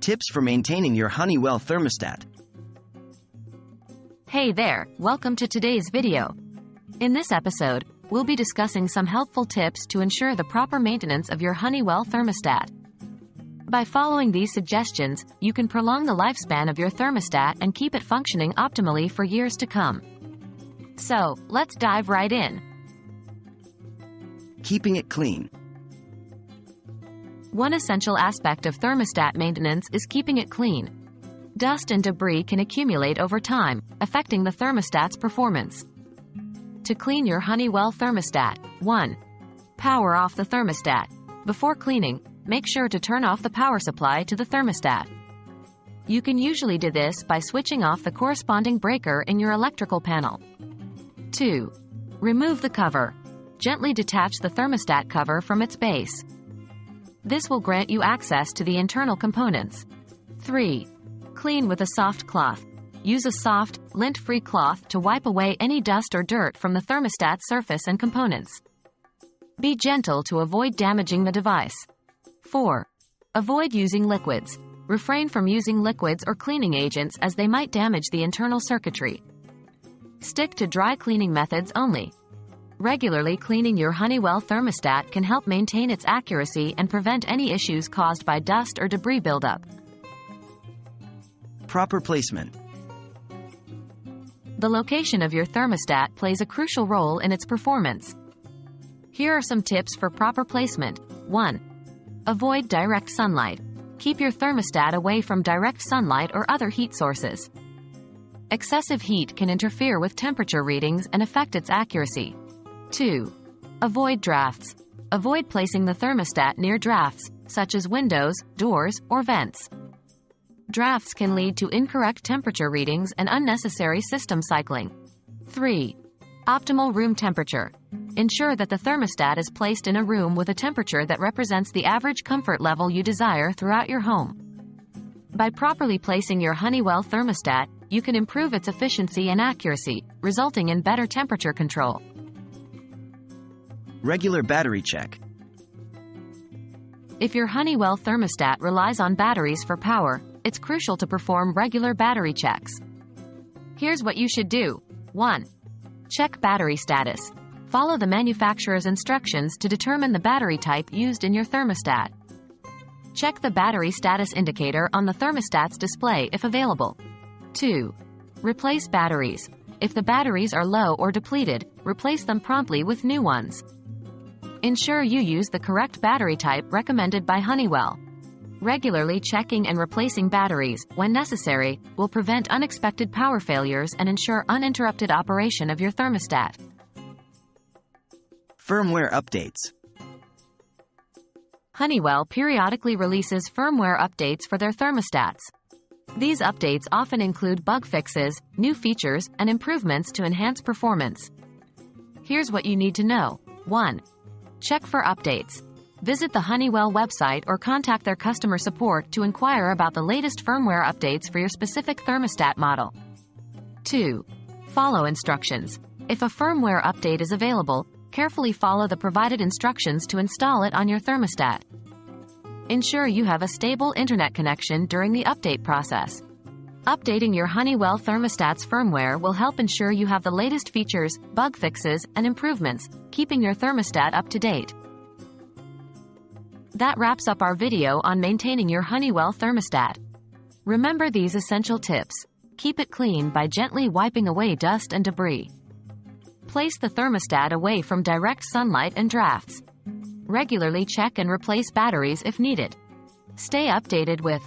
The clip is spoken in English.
Tips for maintaining your Honeywell thermostat. Hey there, welcome to today's video. In this episode, we'll be discussing some helpful tips to ensure the proper maintenance of your Honeywell thermostat. By following these suggestions, you can prolong the lifespan of your thermostat and keep it functioning optimally for years to come. So, let's dive right in. Keeping it clean. One essential aspect of thermostat maintenance is keeping it clean. Dust and debris can accumulate over time, affecting the thermostat's performance. To clean your Honeywell thermostat, 1. Power off the thermostat. Before cleaning, make sure to turn off the power supply to the thermostat. You can usually do this by switching off the corresponding breaker in your electrical panel. 2. Remove the cover. Gently detach the thermostat cover from its base. This will grant you access to the internal components. 3. Clean with a soft cloth. Use a soft, lint-free cloth to wipe away any dust or dirt from the thermostat's surface and components. Be gentle to avoid damaging the device. 4. Avoid using liquids. Refrain from using liquids or cleaning agents as they might damage the internal circuitry. Stick to dry cleaning methods only. Regularly cleaning your Honeywell thermostat can help maintain its accuracy and prevent any issues caused by dust or debris buildup. Proper placement. The location of your thermostat plays a crucial role in its performance. Here are some tips for proper placement. 1. Avoid direct sunlight. Keep your thermostat away from direct sunlight or other heat sources. Excessive heat can interfere with temperature readings and affect its accuracy. 2. Avoid drafts. Avoid placing the thermostat near drafts, such as windows, doors, or vents. Drafts can lead to incorrect temperature readings and unnecessary system cycling. 3. Optimal room temperature. Ensure that the thermostat is placed in a room with a temperature that represents the average comfort level you desire throughout your home. By properly placing your Honeywell thermostat, you can improve its efficiency and accuracy, resulting in better temperature control. Regular battery check. If your Honeywell thermostat relies on batteries for power, it's crucial to perform regular battery checks. Here's what you should do. 1. Check battery status. Follow the manufacturer's instructions to determine the battery type used in your thermostat. Check the battery status indicator on the thermostat's display if available. 2. Replace batteries. If the batteries are low or depleted, replace them promptly with new ones. Ensure you use the correct battery type recommended by Honeywell. Regularly checking and replacing batteries, when necessary, will prevent unexpected power failures and ensure uninterrupted operation of your thermostat. Firmware updates. Honeywell periodically releases firmware updates for their thermostats. These updates often include bug fixes, new features, and improvements to enhance performance. Here's what you need to know. 1. Check for updates. Visit the Honeywell website or contact their customer support to inquire about the latest firmware updates for your specific thermostat model. 2. Follow instructions. If a firmware update is available, carefully follow the provided instructions to install it on your thermostat. Ensure you have a stable internet connection during the update process. Updating your Honeywell thermostat's firmware will help ensure you have the latest features, bug fixes, and improvements, keeping your thermostat up to date. That wraps up our video on maintaining your Honeywell thermostat. Remember these essential tips. Keep it clean by gently wiping away dust and debris. Place the thermostat away from direct sunlight and drafts. Regularly check and replace batteries if needed. Stay updated with